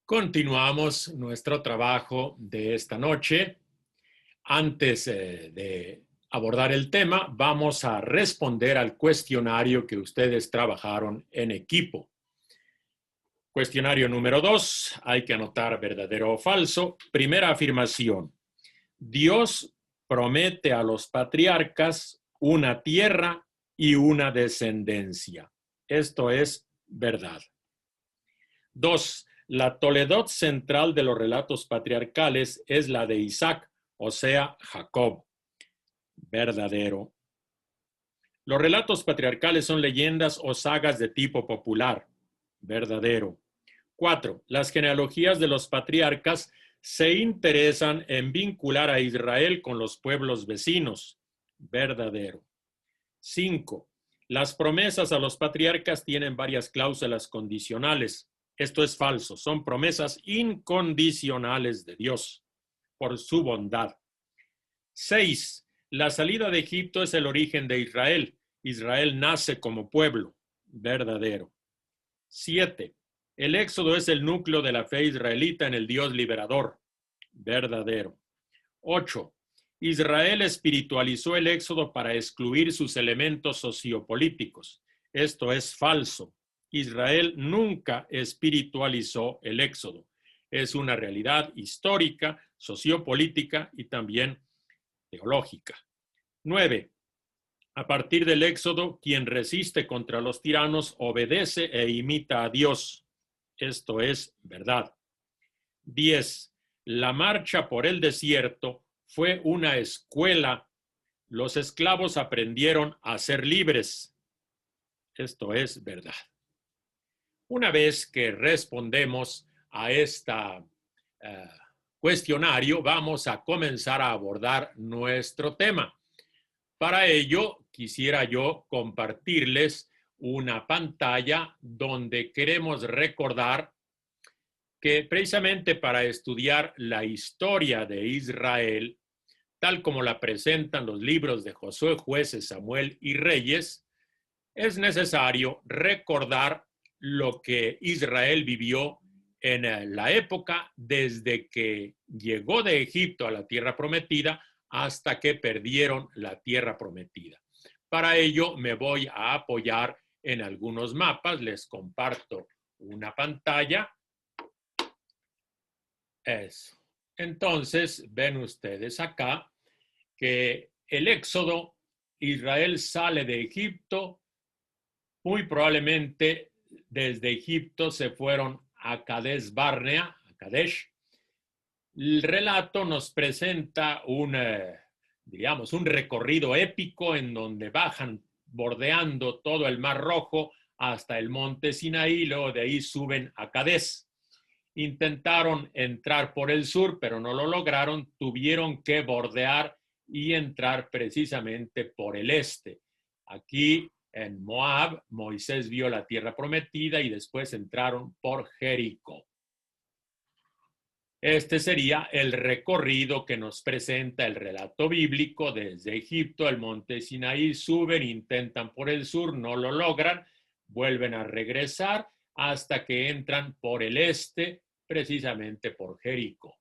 Continuamos nuestro trabajo de esta noche. Antes de abordar el tema, vamos a responder al cuestionario que ustedes trabajaron en equipo. Cuestionario número 2, hay que anotar verdadero o falso. Primera afirmación: Dios promete a los patriarcas una tierra y una descendencia. Esto es verdad. 2. La Toledot central de los relatos patriarcales es la de Isaac, o sea, Jacob. Verdadero. Los relatos patriarcales son leyendas o sagas de tipo popular. Verdadero. 4. Las genealogías de los patriarcas se interesan en vincular a Israel con los pueblos vecinos. Verdadero. 5. Las promesas a los patriarcas tienen varias cláusulas condicionales. Esto es falso, son promesas incondicionales de Dios por su bondad. 6. La salida de Egipto es el origen de Israel. Israel nace como pueblo. Verdadero. 7. El éxodo es el núcleo de la fe israelita en el Dios liberador. Verdadero. 8. Israel espiritualizó el éxodo para excluir sus elementos sociopolíticos. Esto es falso. Israel nunca espiritualizó el éxodo. Es una realidad histórica, sociopolítica y también teológica. 9. A partir del éxodo, quien resiste contra los tiranos obedece e imita a Dios. Esto es verdad. 10. La marcha por el desierto fue una escuela. Los esclavos aprendieron a ser libres. Esto es verdad. Una vez que respondemos a este cuestionario, vamos a comenzar a abordar nuestro tema. Para ello, quisiera yo compartirles una pantalla donde queremos recordar que precisamente para estudiar la historia de Israel, tal como la presentan los libros de Josué, Jueces, Samuel y Reyes, es necesario recordar lo que Israel vivió en la época desde que llegó de Egipto a la tierra prometida hasta que perdieron la tierra prometida. Para ello me voy a apoyar en algunos mapas. Les comparto una pantalla. Eso. Entonces, ven ustedes acá que el éxodo, Israel sale de Egipto, muy probablemente desde Egipto se fueron a Kadesh Barnea, a Kadesh. El relato nos presenta un recorrido épico en donde bajan bordeando todo el Mar Rojo hasta el monte Sinaí, luego de ahí suben a Kadesh. Intentaron entrar por el sur, pero no lo lograron, tuvieron que bordear y entrar precisamente por el este. Aquí en Moab, Moisés vio la tierra prometida y después entraron por Jericó. Este sería el recorrido que nos presenta el relato bíblico. Desde Egipto, el monte Sinaí, suben, intentan por el sur, no lo logran, vuelven a regresar hasta que entran por el este, precisamente por Jericó.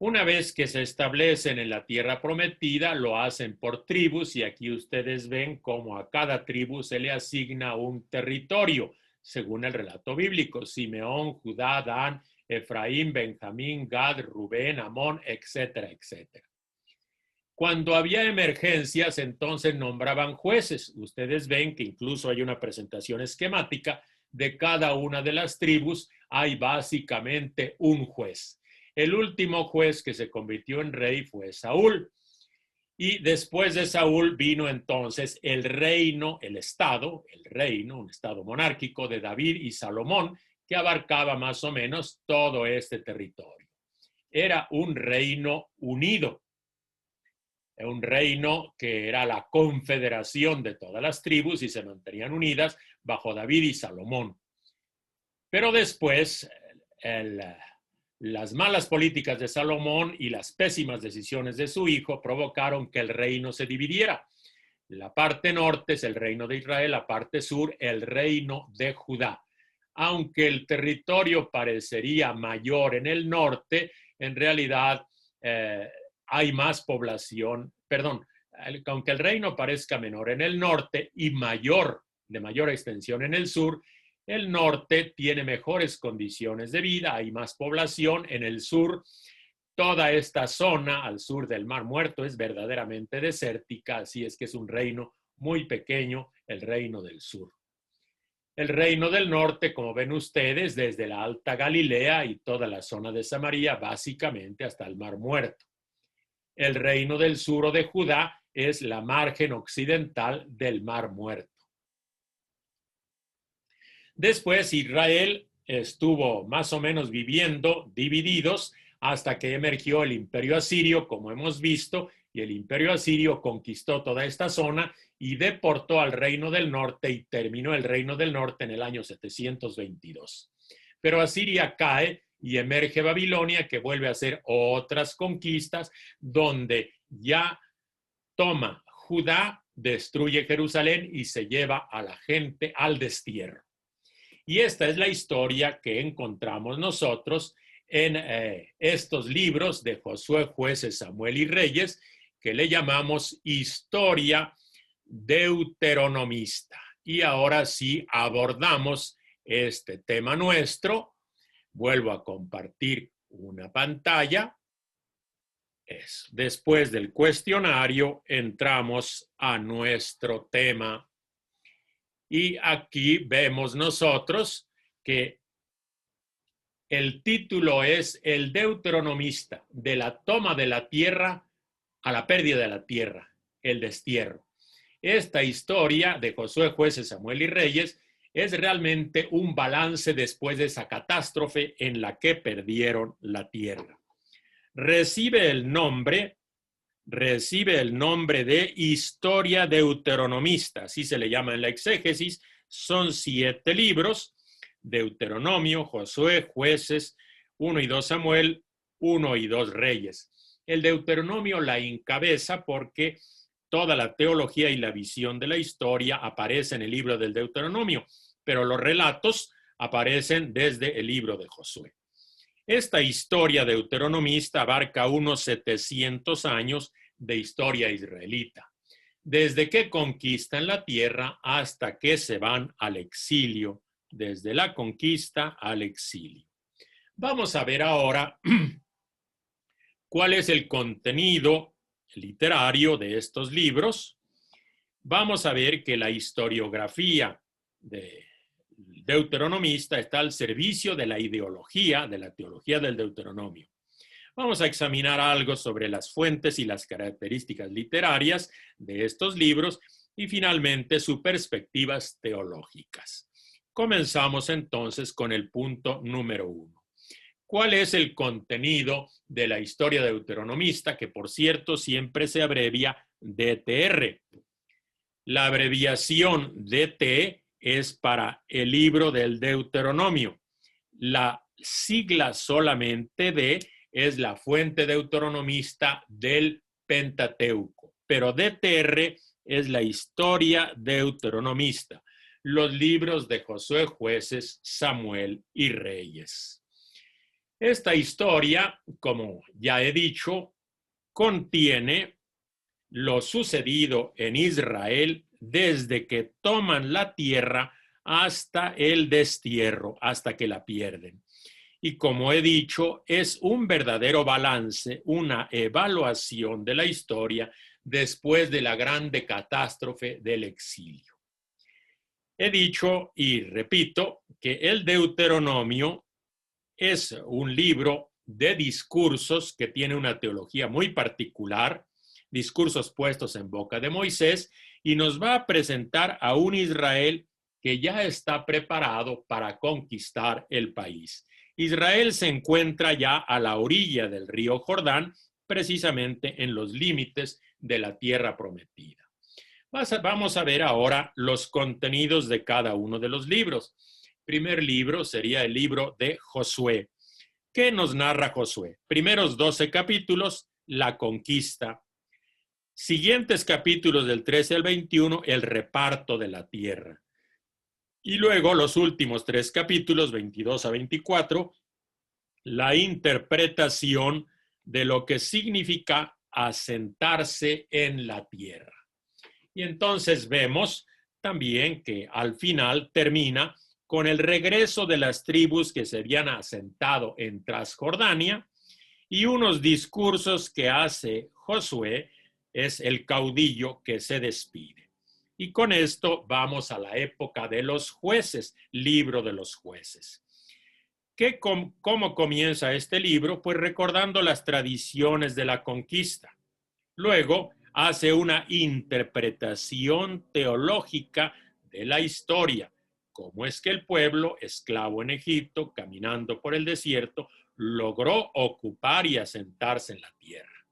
Una vez que se establecen en la tierra prometida, lo hacen por tribus y aquí ustedes ven cómo a cada tribu se le asigna un territorio, según el relato bíblico: Simeón, Judá, Dan, Efraín, Benjamín, Gad, Rubén, Amón, etcétera, etcétera. Cuando había emergencias, entonces nombraban jueces. Ustedes ven que incluso hay una presentación esquemática de cada una de las tribus. Hay básicamente un juez. El último juez que se convirtió en rey fue Saúl. Y después de Saúl vino entonces el reino, el estado, el reino, un estado monárquico de David y Salomón, que abarcaba más o menos todo este territorio. Era un reino unido, un reino que era la confederación de todas las tribus y se mantenían unidas bajo David y Salomón. Pero después, las malas políticas de Salomón y las pésimas decisiones de su hijo provocaron que el reino se dividiera. La parte norte es el reino de Israel, la parte sur el reino de Judá. aunque el territorio parecería mayor en el norte, en realidad hay más población, perdón, aunque el reino parezca menor en el norte y de mayor extensión en el sur, el norte tiene mejores condiciones de vida, hay más población en el sur. Toda esta zona al sur del Mar Muerto es verdaderamente desértica, así es que es un reino muy pequeño, el reino del sur. El reino del norte, como ven ustedes, desde la Alta Galilea y toda la zona de Samaria, básicamente hasta el Mar Muerto. El reino del sur o de Judá es la margen occidental del Mar Muerto. Después Israel estuvo más o menos viviendo divididos hasta que emergió el imperio asirio, como hemos visto, y el imperio asirio conquistó toda esta zona y deportó al reino del norte y terminó el reino del norte en el año 722. Pero Asiria cae y emerge Babilonia, que vuelve a hacer otras conquistas, donde ya toma Judá, destruye Jerusalén y se lleva a la gente al destierro. Y esta es la historia que encontramos nosotros en estos libros de Josué, Jueces, Samuel y Reyes, que le llamamos historia deuteronomista. Y ahora sí abordamos este tema nuestro. Vuelvo a compartir una pantalla. Después del cuestionario entramos a nuestro tema. Y aquí vemos nosotros que el título es El Deuteronomista, de la toma de la tierra a la pérdida de la tierra, el destierro. Esta historia de Josué, Jueces, Samuel y Reyes es realmente un balance después de esa catástrofe en la que perdieron la tierra. Recibe el nombre de historia deuteronomista, así se le llama en la exégesis. Son 7 libros: Deuteronomio, Josué, Jueces, 1 y 2 Samuel, 1 y 2 Reyes. El Deuteronomio la encabeza porque toda la teología y la visión de la historia aparece en el libro del Deuteronomio, pero los relatos aparecen desde el libro de Josué. Esta historia deuteronomista abarca unos 700 años de historia israelita, desde que conquistan la tierra hasta que se van al exilio, desde la conquista al exilio. Vamos a ver ahora cuál es el contenido literario de estos libros. Vamos a ver que la historiografía de deuteronomista está al servicio de la ideología, de la teología del Deuteronomio. Vamos a examinar algo sobre las fuentes y las características literarias de estos libros y finalmente sus perspectivas teológicas. Comenzamos entonces con el punto número 1. ¿Cuál es el contenido de la historia deuteronomista? Que por cierto siempre se abrevia DTR. La abreviación DT es para el libro del Deuteronomio. La sigla solamente D es la fuente deuteronomista del Pentateuco, pero DTR es la historia deuteronomista, los libros de Josué, Jueces, Samuel y Reyes. Esta historia, como ya he dicho, contiene lo sucedido en Israel desde que toman la tierra hasta el destierro, hasta que la pierden. Y como he dicho, es un verdadero balance, una evaluación de la historia después de la grande catástrofe del exilio. He dicho y repito que el Deuteronomio es un libro de discursos que tiene una teología muy particular, discursos puestos en boca de Moisés, y nos va a presentar a un Israel que ya está preparado para conquistar el país. Israel se encuentra ya a la orilla del río Jordán, precisamente en los límites de la tierra prometida. Vamos a ver ahora los contenidos de cada uno de los libros. El primer libro sería el libro de Josué. ¿Qué nos narra Josué? Primeros 12 capítulos, la conquista. Siguientes capítulos del 13 al 21, el reparto de la tierra. Y luego los últimos 3 capítulos, 22 a 24, la interpretación de lo que significa asentarse en la tierra. Y entonces vemos también que al final termina con el regreso de las tribus que se habían asentado en Transjordania y unos discursos que hace Josué, es el caudillo que se despide. Y con esto vamos a la época de los jueces, libro de los jueces. ¿Cómo comienza este libro? Pues recordando las tradiciones de la conquista. Luego hace una interpretación teológica de la historia, cómo es que el pueblo, esclavo en Egipto, caminando por el desierto, logró ocupar y asentarse en la tierra.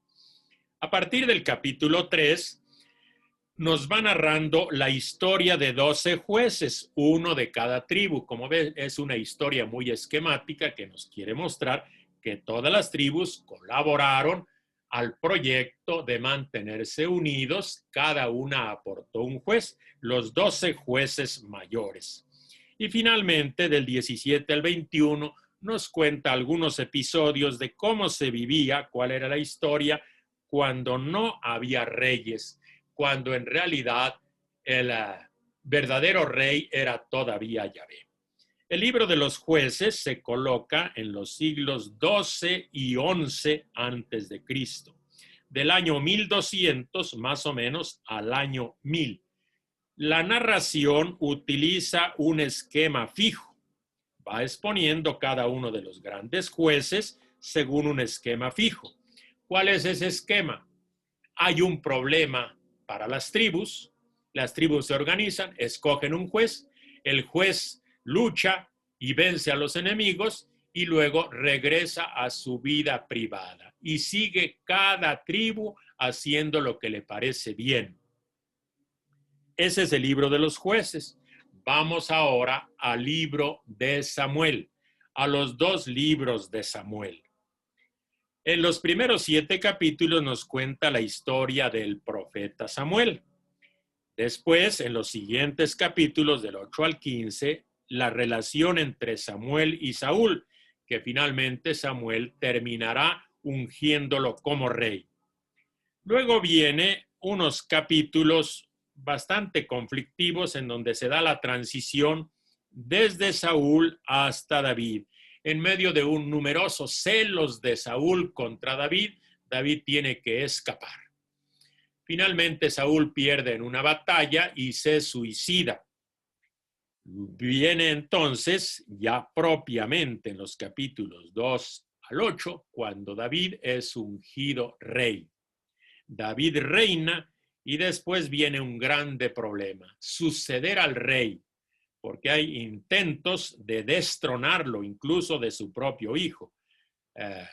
A partir del capítulo 3, nos va narrando la historia de 12 jueces, uno de cada tribu. Como ves, es una historia muy esquemática que nos quiere mostrar que todas las tribus colaboraron al proyecto de mantenerse unidos, cada una aportó un juez, los 12 jueces mayores. Y finalmente, del 17 al 21, nos cuenta algunos episodios de cómo se vivía, cuál era la historia cuando no había reyes, cuando en realidad el verdadero rey era todavía Yahvé. El libro de los jueces se coloca en los siglos 12 y 11 antes de Cristo, del año 1200 más o menos al año 1000. La narración utiliza un esquema fijo, va exponiendo cada uno de los grandes jueces según un esquema fijo. ¿Cuál es ese esquema? Hay un problema para las tribus se organizan, escogen un juez, el juez lucha y vence a los enemigos y luego regresa a su vida privada y sigue cada tribu haciendo lo que le parece bien. Ese es el libro de los jueces. Vamos ahora al libro de Samuel, a los 2 libros de Samuel. En los primeros 7 capítulos nos cuenta la historia del profeta Samuel. Después, en los siguientes capítulos, del 8 al 15, la relación entre Samuel y Saúl, que finalmente Samuel terminará ungiéndolo como rey. Luego viene unos capítulos bastante conflictivos en donde se da la transición desde Saúl hasta David. En medio de un numeroso celos de Saúl contra David, David tiene que escapar. Finalmente Saúl pierde en una batalla y se suicida. Viene entonces ya propiamente en los capítulos 2 al 8, cuando David es ungido rey. David reina y después viene un grande problema, suceder al rey, porque hay intentos de destronarlo, incluso de su propio hijo.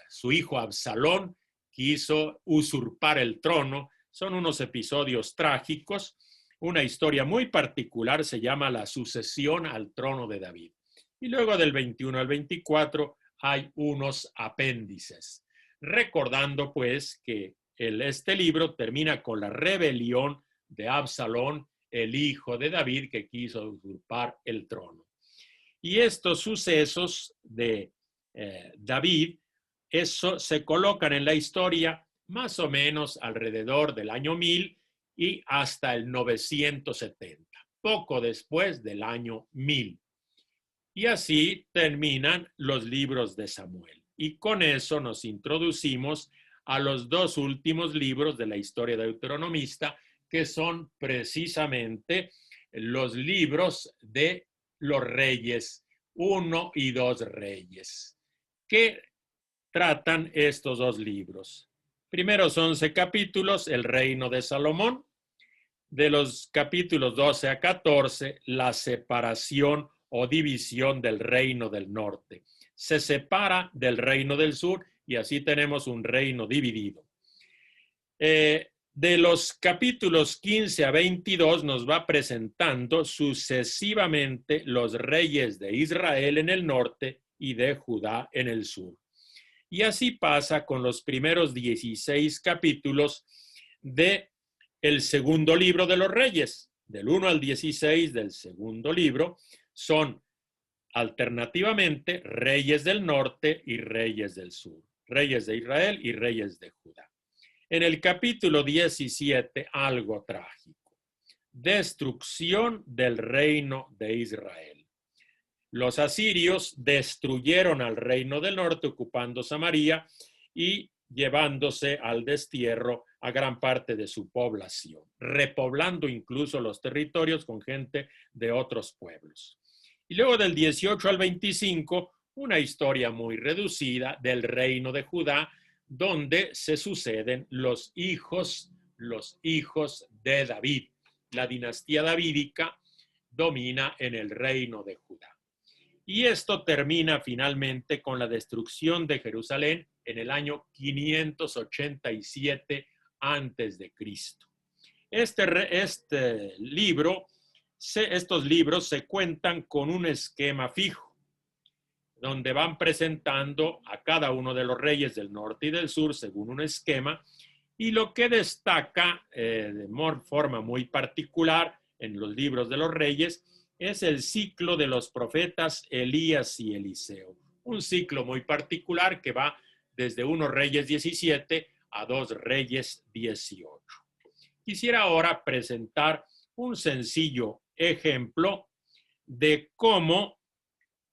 Su hijo Absalón quiso usurpar el trono. Son unos episodios trágicos. Una historia muy particular se llama la sucesión al trono de David. Y luego del 21 al 24 hay unos apéndices, recordando pues que este libro termina con la rebelión de Absalón, el hijo de David que quiso usurpar el trono. Y estos sucesos de David, eso se colocan en la historia más o menos alrededor del año 1000 y hasta el 970, poco después del año 1000. Y así terminan los libros de Samuel. Y con eso nos introducimos a los 2 últimos libros de la historia deuteronomista, que son precisamente los libros de los reyes, 1 y 2 reyes. ¿Qué tratan estos 2 libros? Primeros 11 capítulos, el reino de Salomón. De los capítulos 12 a 14, la separación o división del reino del norte. Se separa del reino del sur y así tenemos un reino dividido. De los capítulos 15 a 22 nos va presentando sucesivamente los reyes de Israel en el norte y de Judá en el sur. Y así pasa con los primeros 16 capítulos de el segundo libro de los reyes, del 1 al 16 del segundo libro, Son alternativamente reyes del norte y reyes del sur, reyes de Israel y reyes de Judá. En el capítulo 17, algo trágico. Destrucción del reino de Israel. Los asirios destruyeron al reino del norte ocupando Samaria y llevándose al destierro a gran parte de su población, repoblando incluso los territorios con gente de otros pueblos. Y luego del 18 al 25, una historia muy reducida del reino de Judá, donde se suceden los hijos de David. La dinastía davídica domina en el reino de Judá. Y esto termina finalmente con la destrucción de Jerusalén en el año 587 antes de Cristo. Estos libros se cuentan con un esquema fijo, donde van presentando a cada uno de los reyes del norte y del sur según un esquema, y lo que destaca de forma muy particular en los libros de los reyes es el ciclo de los profetas Elías y Eliseo. Un ciclo muy particular que va desde 1 Reyes 17 a 2 Reyes 18. Quisiera ahora presentar un sencillo ejemplo de cómo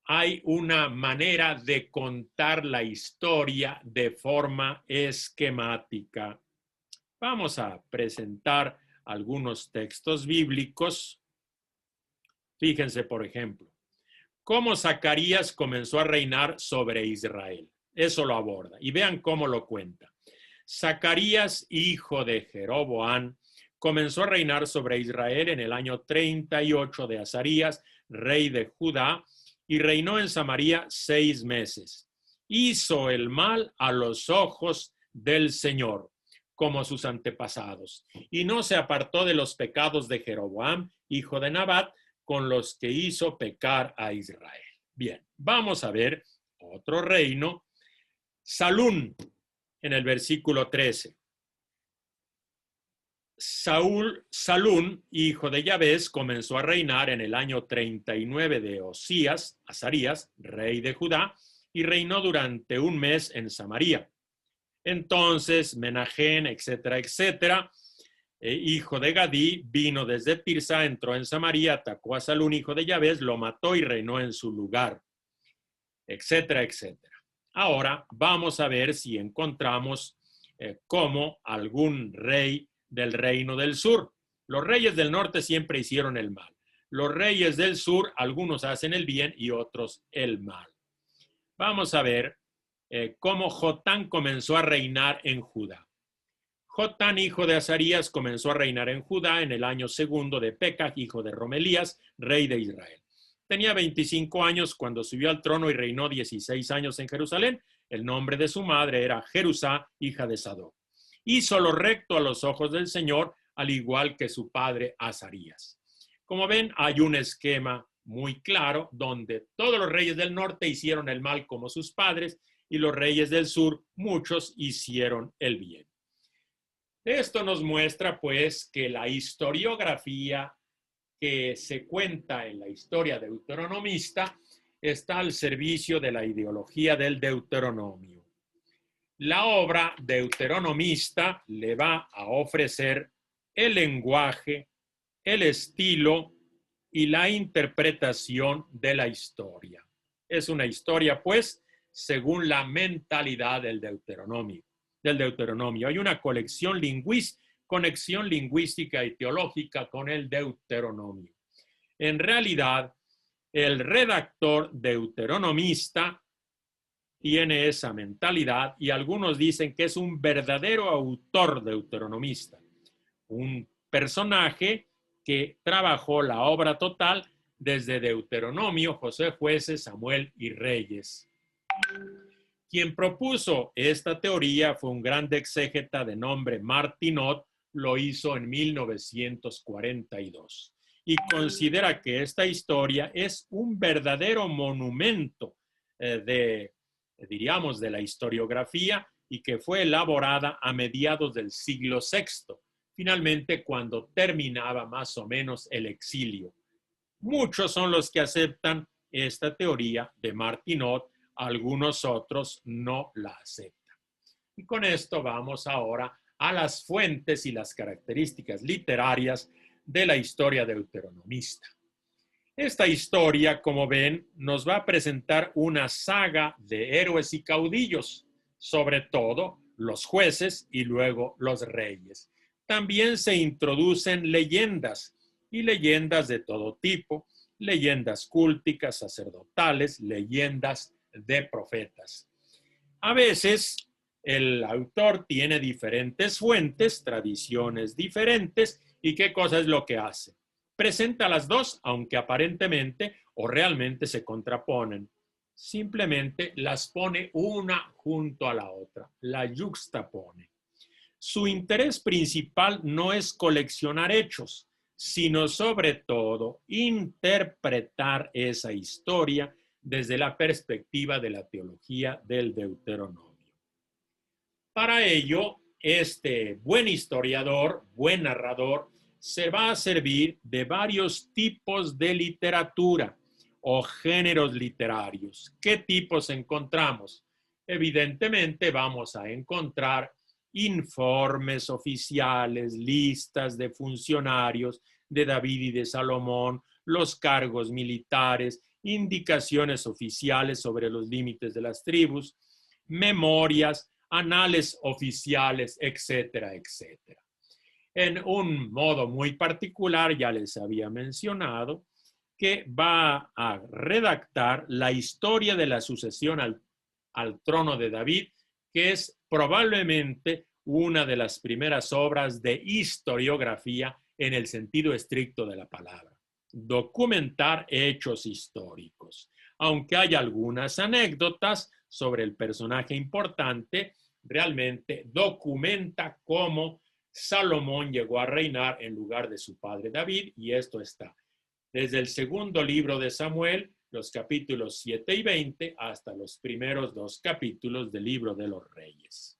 hay una manera de contar la historia de forma esquemática. Vamos a presentar algunos textos bíblicos. Fíjense, por ejemplo, cómo Zacarías comenzó a reinar sobre Israel. Eso lo aborda. Y vean cómo lo cuenta. Zacarías, hijo de Jeroboam, comenzó a reinar sobre Israel en el año 38 de Azarías, rey de Judá, y reinó en Samaria 6 meses. Hizo el mal a los ojos del Señor, como sus antepasados, y no se apartó de los pecados de Jeroboam, hijo de Nabat, con los que hizo pecar a Israel. Bien, vamos a ver otro reino. Salún, en el versículo 13. Salún, hijo de Yabes, comenzó a reinar en el año 39 de Azarías, rey de Judá, y reinó durante 1 mes en Samaria. Entonces, Menahem, etcétera, etcétera, hijo de Gadí, vino desde Tirsa, entró en Samaria, atacó a Salún, hijo de Yabes, lo mató y reinó en su lugar, etcétera, etcétera. Ahora vamos a ver si encontramos cómo algún rey del reino del sur. Los reyes del norte siempre hicieron el mal. Los reyes del sur, algunos hacen el bien y otros el mal. Vamos a ver cómo Jotán comenzó a reinar en Judá. Jotán, hijo de Azarías, comenzó a reinar en Judá en el año 2 de Pekah, hijo de Romelías, rey de Israel. Tenía 25 años cuando subió al trono y reinó 16 años en Jerusalén. El nombre de su madre era Jerusá, hija de Sadoc. Hizo lo recto a los ojos del Señor, al igual que su padre Azarías. Como ven, hay un esquema muy claro donde todos los reyes del norte hicieron el mal como sus padres y los reyes del sur, muchos hicieron el bien. Esto nos muestra, pues, que la historiografía que se cuenta en la historia deuteronomista está al servicio de la ideología del Deuteronomio. La obra deuteronomista le va a ofrecer el lenguaje, el estilo y la interpretación de la historia. Es una historia, pues, según la mentalidad del Deuteronomio. Hay una conexión lingüística y teológica con el Deuteronomio. En realidad, el redactor deuteronomista tiene esa mentalidad y algunos dicen que es un verdadero autor deuteronomista, un personaje que trabajó la obra total desde Deuteronomio, Josué, Jueces, Samuel y Reyes. Quien propuso esta teoría fue un gran exégeta de nombre Martinot, lo hizo en 1942 y considera que esta historia es un verdadero monumento diríamos, de la historiografía y que fue elaborada a mediados del siglo VI, finalmente cuando terminaba más o menos el exilio. Muchos son los que aceptan esta teoría de Martinot, algunos otros no la aceptan. Y con esto vamos ahora a las fuentes y las características literarias de la historia deuteronomista. Esta historia, como ven, nos va a presentar una saga de héroes y caudillos, sobre todo los jueces y luego los reyes. También se introducen leyendas y leyendas de todo tipo, leyendas cúlticas, sacerdotales, leyendas de profetas. A veces el autor tiene diferentes fuentes, tradiciones diferentes, ¿y qué cosa es lo que hace? Presenta las dos, aunque aparentemente o realmente se contraponen. Simplemente las pone una junto a la otra, la yuxtapone. Su interés principal no es coleccionar hechos, sino sobre todo interpretar esa historia desde la perspectiva de la teología del Deuteronomio. Para ello, este buen historiador, buen narrador, se va a servir de varios tipos de literatura o géneros literarios. ¿Qué tipos encontramos? Evidentemente vamos a encontrar informes oficiales, listas de funcionarios de David y de Salomón, los cargos militares, indicaciones oficiales sobre los límites de las tribus, memorias, anales oficiales, etcétera, etcétera. En un modo muy particular, ya les había mencionado, que va a redactar la historia de la sucesión al trono de David, que es probablemente una de las primeras obras de historiografía en el sentido estricto de la palabra. Documentar hechos históricos. Aunque hay algunas anécdotas sobre el personaje importante, realmente documenta cómo Salomón llegó a reinar en lugar de su padre David, y esto está desde el segundo libro de Samuel, los capítulos 7 y 20, hasta los primeros 2 capítulos del libro de los Reyes.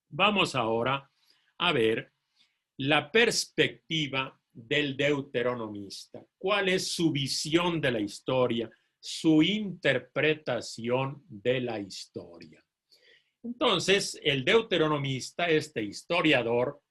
Vamos ahora a ver la perspectiva del deuteronomista. ¿Cuál es su visión de la historia, su interpretación de la historia? Entonces, el deuteronomista, este historiador,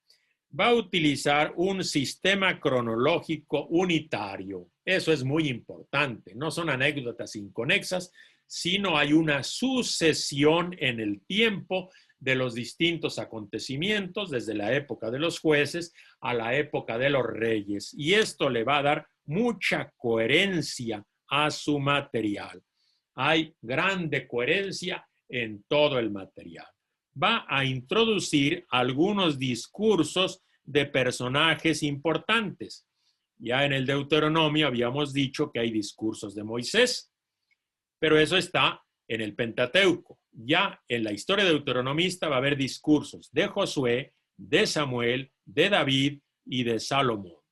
va a utilizar un sistema cronológico unitario. Eso es muy importante. No son anécdotas inconexas, sino hay una sucesión en el tiempo de los distintos acontecimientos, desde la época de los jueces a la época de los reyes. Y esto le va a dar mucha coherencia a su material. Hay grande coherencia en todo el material. Va a introducir algunos discursos de personajes importantes. Ya en el Deuteronomio habíamos dicho que hay discursos de Moisés, pero eso está en el Pentateuco. Ya en la historia deuteronomista va a haber discursos de Josué, de Samuel, de David y de Salomón.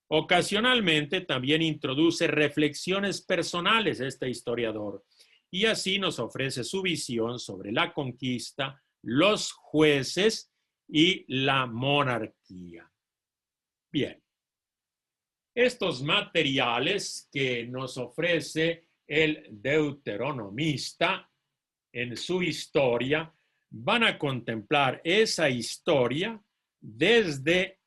Ocasionalmente también introduce reflexiones personales este historiador, y así nos ofrece su visión sobre la conquista, los jueces y la monarquía. Bien, estos materiales que nos ofrece el deuteronomista en su historia van a contemplar esa historia desde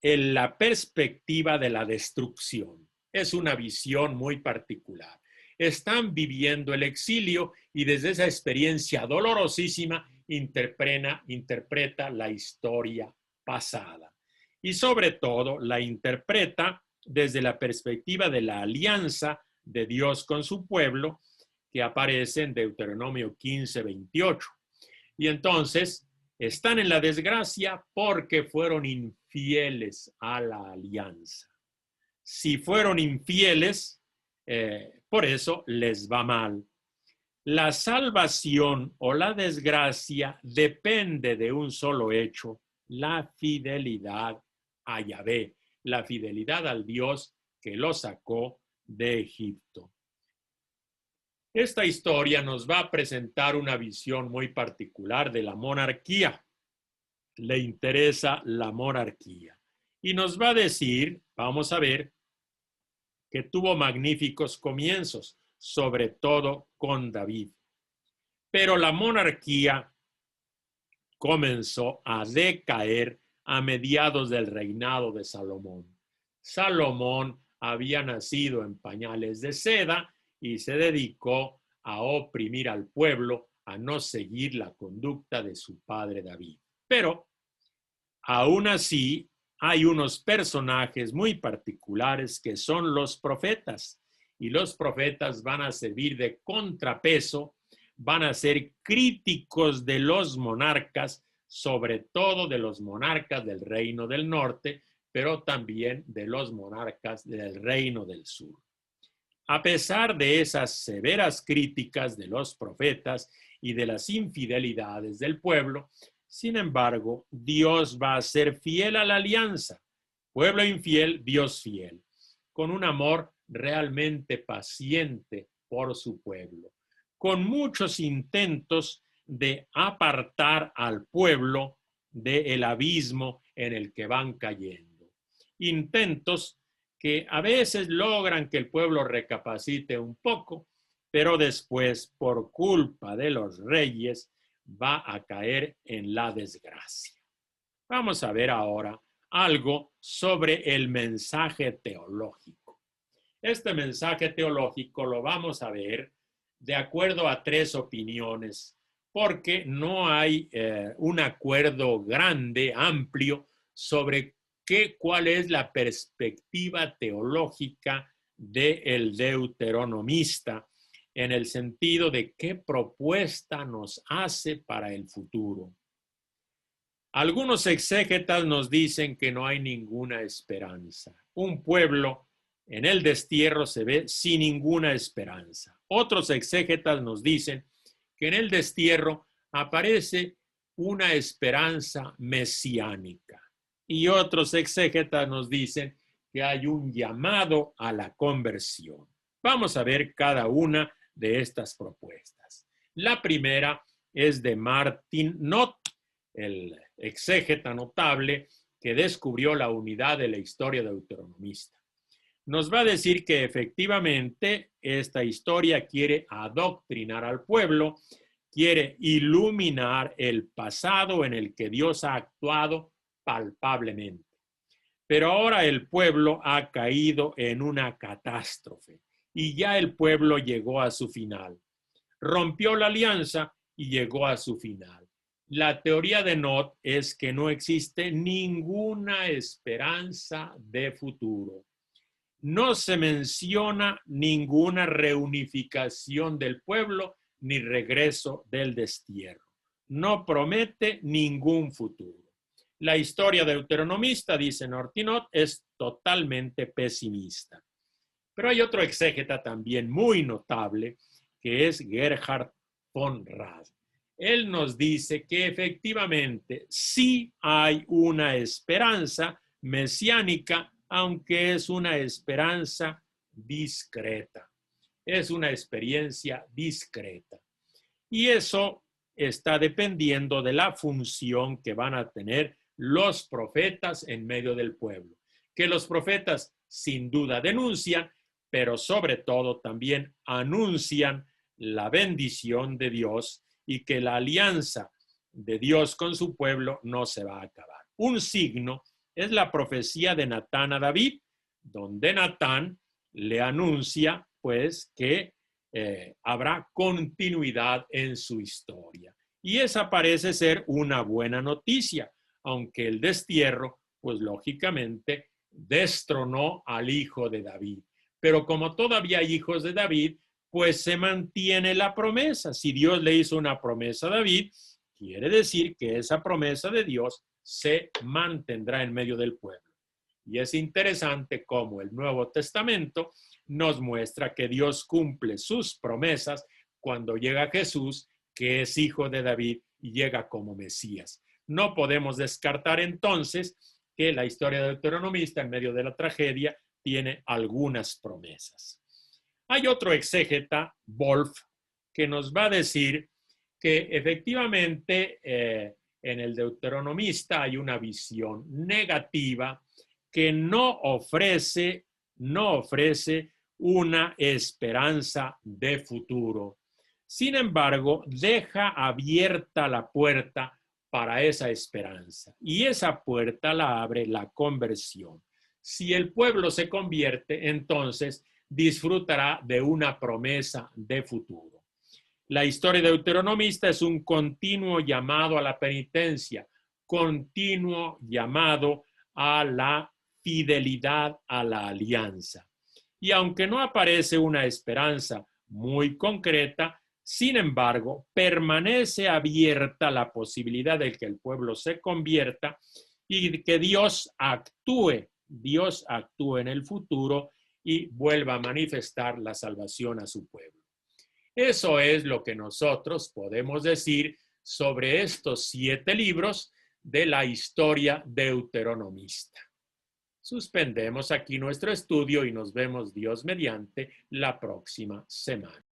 la perspectiva de la destrucción. Es una visión muy particular. Están viviendo el exilio y desde esa experiencia dolorosísima interpreta la historia pasada. Y sobre todo la interpreta desde la perspectiva de la alianza de Dios con su pueblo, que aparece en Deuteronomio 15, 28. Y entonces están en la desgracia porque fueron infieles a la alianza. Si fueron infieles, por eso les va mal. La salvación o la desgracia depende de un solo hecho: la fidelidad a Yahvé, la fidelidad al Dios que lo sacó de Egipto. Esta historia nos va a presentar una visión muy particular de la monarquía. Le interesa la monarquía. Y nos va a decir, vamos a ver, que tuvo magníficos comienzos, sobre todo con David. Pero la monarquía comenzó a decaer a mediados del reinado de Salomón. Salomón había nacido en pañales de seda y se dedicó a oprimir al pueblo, a no seguir la conducta de su padre David. Pero aún así hay unos personajes muy particulares que son los profetas, y los profetas van a servir de contrapeso, van a ser críticos de los monarcas, sobre todo de los monarcas del reino del norte, pero también de los monarcas del reino del sur. A pesar de esas severas críticas de los profetas y de las infidelidades del pueblo, sin embargo, Dios va a ser fiel a la alianza. Pueblo infiel, Dios fiel, con un amor realmente paciente por su pueblo, con muchos intentos de apartar al pueblo del abismo en el que van cayendo. Intentos que a veces logran que el pueblo recapacite un poco, pero después, por culpa de los reyes, va a caer en la desgracia. Vamos a ver ahora algo sobre el mensaje teológico. Este mensaje teológico lo vamos a ver de acuerdo a tres opiniones, porque no hay un acuerdo grande, amplio, sobre cuál es la perspectiva teológica del deuteronomista, en el sentido de qué propuesta nos hace para el futuro. Algunos exégetas nos dicen que no hay ninguna esperanza. Un pueblo en el destierro se ve sin ninguna esperanza. Otros exégetas nos dicen que en el destierro aparece una esperanza mesiánica. Y otros exégetas nos dicen que hay un llamado a la conversión. Vamos a ver cada una de estas propuestas. La primera es de Martin Knott, el exégeta notable que descubrió la unidad de la historia deuteronomista. Nos va a decir que efectivamente esta historia quiere adoctrinar al pueblo, quiere iluminar el pasado en el que Dios ha actuado palpablemente. Pero ahora el pueblo ha caído en una catástrofe y ya el pueblo llegó a su final. Rompió la alianza y llegó a su final. La teoría de Knott es que no existe ninguna esperanza de futuro. No se menciona ninguna reunificación del pueblo ni regreso del destierro. No promete ningún futuro. La historia deuteronomista, dice Knott, es totalmente pesimista. Pero hay otro exégeta también muy notable, que es Gerhard von Rad. Él nos dice que efectivamente sí hay una esperanza mesiánica, aunque es una esperanza discreta. Es una experiencia discreta. Y eso está dependiendo de la función que van a tener los profetas en medio del pueblo. Que los profetas sin duda denuncian, pero sobre todo también anuncian la bendición de Dios y que la alianza de Dios con su pueblo no se va a acabar. Un signo es la profecía de Natán a David, donde Natán le anuncia pues que habrá continuidad en su historia. Y esa parece ser una buena noticia, aunque el destierro pues lógicamente destronó al hijo de David. Pero como todavía hay hijos de David, pues se mantiene la promesa. Si Dios le hizo una promesa a David, quiere decir que esa promesa de Dios se mantendrá en medio del pueblo. Y es interesante cómo el Nuevo Testamento nos muestra que Dios cumple sus promesas cuando llega Jesús, que es hijo de David y llega como Mesías. No podemos descartar entonces que la historia deuteronomista en medio de la tragedia tiene algunas promesas. Hay otro exégeta, Wolf, que nos va a decir que efectivamente en el deuteronomista hay una visión negativa que no ofrece no ofrece una esperanza de futuro. Sin embargo, deja abierta la puerta para esa esperanza, y esa puerta la abre la conversión. Si el pueblo se convierte, entonces disfrutará de una promesa de futuro. La historia deuteronomista es un continuo llamado a la penitencia, continuo llamado a la fidelidad a la alianza. Y aunque no aparece una esperanza muy concreta, sin embargo, permanece abierta la posibilidad de que el pueblo se convierta y que Dios actúe en el futuro y vuelva a manifestar la salvación a su pueblo. Eso es lo que nosotros podemos decir sobre estos 7 libros de la historia deuteronomista. Suspendemos aquí nuestro estudio y nos vemos Dios mediante la próxima semana.